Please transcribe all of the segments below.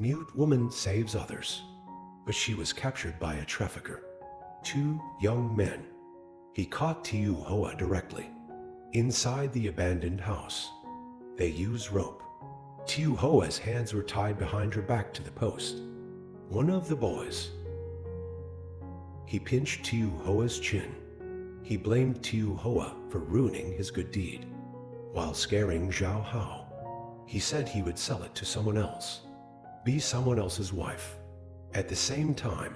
Mute woman saves others, but she was captured by a trafficker. Two young men. He caught Tiu Hoa directly. Inside the abandoned house, they use rope. Tiu Hoa's hands were tied behind her back to the post. One of the boys. He pinched Tiu Hoa's chin. He blamed Tiu Hoa for ruining his good deed. While scaring Zhao Hao, he said he would sell it to someone else. Be someone else's wife. At the same time,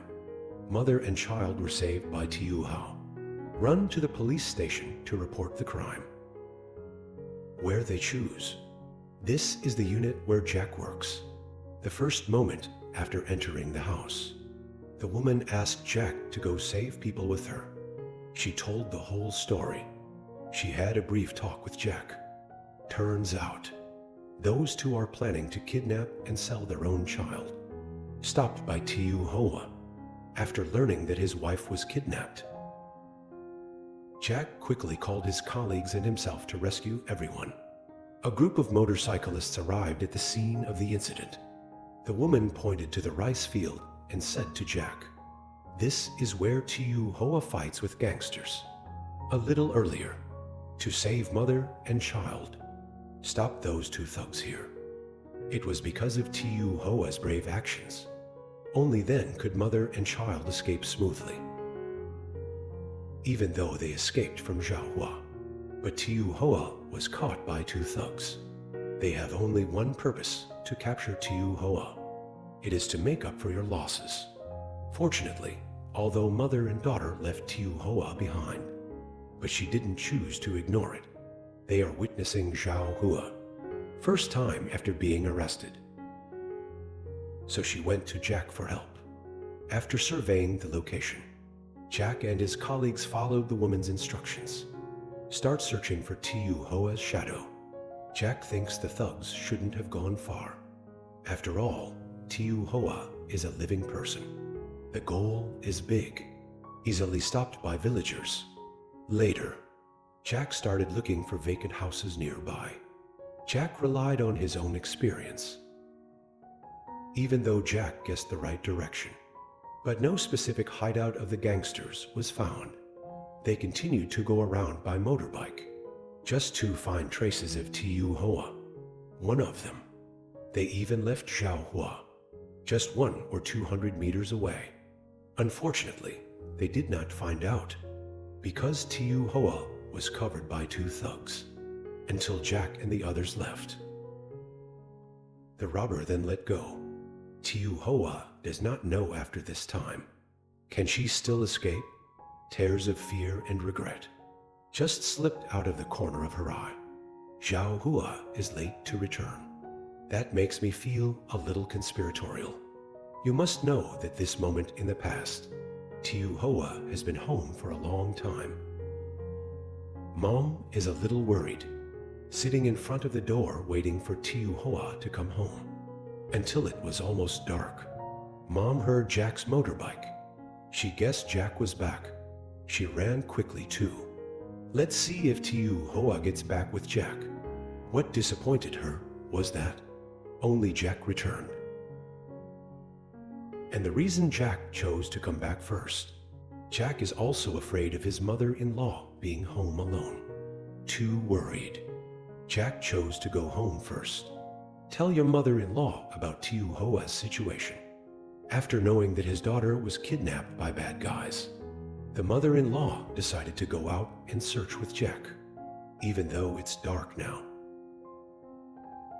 mother and child were saved by Tiu Hao. Run to the police station to report the crime. Where they choose. This is the unit where Jack works. The first moment after entering the house, the woman asked Jack to go save people with her. She told the whole story. She had a brief talk with Jack. Turns out, those two are planning to kidnap and sell their own child. Stopped by Tiu Hoa after learning that his wife was kidnapped. Jack quickly called his colleagues and himself to rescue everyone. A group of motorcyclists arrived at the scene of the incident. The woman pointed to the rice field and said to Jack, "This is where Tiu Hoa fights with gangsters. A little earlier, to save mother and child. Stop those two thugs here." It was because of Tiu Hoa's brave actions. Only then could mother and child escape smoothly. Even though they escaped from Zhao Hua, but Tiu Hoa was caught by two thugs. They have only one purpose: to capture Tiu Hoa. It is to make up for your losses. Fortunately, although mother and daughter left Tiu Hoa behind, but she didn't choose to ignore it. They are witnessing Zhao Hua, first time after being arrested. So she went to Jack for help. After surveying the location, Jack and his colleagues followed the woman's instructions. Start searching for Tiu Hoa's shadow. Jack thinks the thugs shouldn't have gone far. After all, Tiu Hoa is a living person. The goal is big, easily stopped by villagers. Later, Jack started looking for vacant houses nearby. Jack relied on his own experience. Even though Jack guessed the right direction, but no specific hideout of the gangsters was found. They continued to go around by motorbike, just to find traces of Tiu Hoa. One of them. They even left Zhao Hua, just 100 or 200 meters away. Unfortunately, they did not find out, because Tiu Hoa was covered by two thugs, until Jack and the others left. The robber then let go. Tiu Hoa does not know after this time. Can she still escape? Tears of fear and regret just slipped out of the corner of her eye. Zhao Hua is late to return. That makes me feel a little conspiratorial. You must know that this moment in the past, Tiu Hoa has been home for a long time. Mom is a little worried, sitting in front of the door waiting for Tiu Hoa to come home. Until it was almost dark. Mom heard Jack's motorbike. She guessed Jack was back. She ran quickly too. Let's see if Tiu Hoa gets back with Jack. What disappointed her was that only Jack returned. And the reason Jack chose to come back first. Jack is also afraid of his mother-in-law being home alone. Too worried. Jack chose to go home first. Tell your mother-in-law about Tiu Hoa's situation. After knowing that his daughter was kidnapped by bad guys, the mother-in-law decided to go out and search with Jack, even though it's dark now.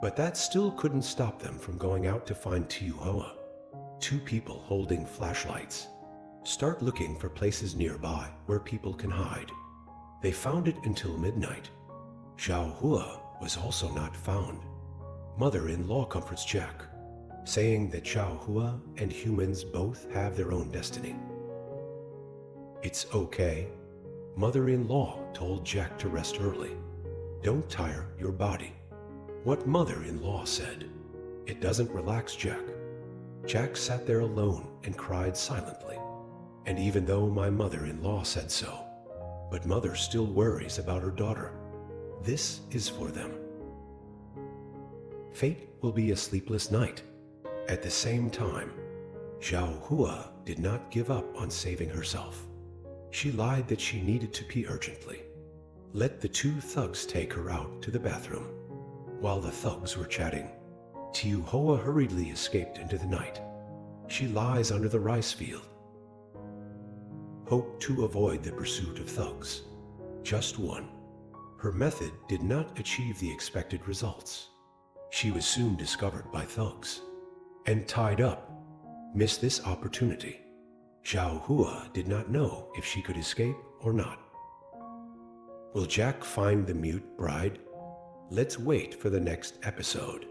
But that still couldn't stop them from going out to find Tiu Hoa. Two people holding flashlights start looking for places nearby where people can hide. They found it until midnight. Zhao Hua was also not found. Mother-in-law comforts Jack, saying that Zhao Hua and humans both have their own destiny. It's okay. Mother-in-law told Jack to rest early. Don't tire your body. What mother-in-law said. It doesn't relax Jack. Jack sat there alone and cried silently. And even though my mother-in-law said so, but mother still worries about her daughter. This is for them. Fate will be a sleepless night. At the same time, Tiu Hoa did not give up on saving herself. She lied that she needed to pee urgently. Let the two thugs take her out to the bathroom. While the thugs were chatting, Tiu Hoa hurriedly escaped into the night. She lies under the rice field. Hoped to avoid the pursuit of thugs. Just one. Her method did not achieve the expected results. She was soon discovered by thugs and tied up. Missed this opportunity. Tiu Hoa did not know if she could escape or not. Will Jack find the mute bride? Let's wait for the next episode.